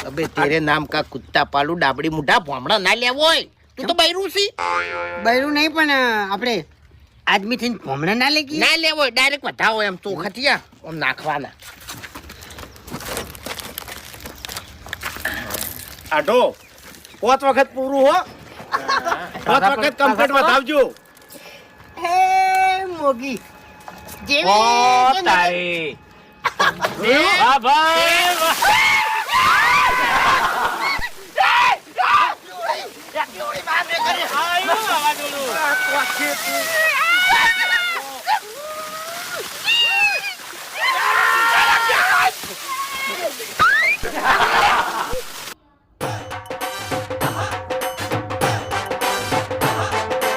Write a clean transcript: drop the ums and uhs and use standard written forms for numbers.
अबे तेरे नाम का कुत्ता पालू डाबड़ी मुઢા ભોમડા ના લેવો હોય તું તો બૈરું છી બૈરું નહીં પણ આપણે આદમી થઈને ભોમણા ના લેગી ના લેવો હોય ડાયરેક્ટ વધાવો એમ ચોખટિયા આમ નાખવાના આઢો 5 વખત પૂરું હો 5 વખત કમ્પ્લીટ વધાવજો હે મોગી ઓ તારી વાહ ભાઈ વાહ. આયો આવાજ ઓલું.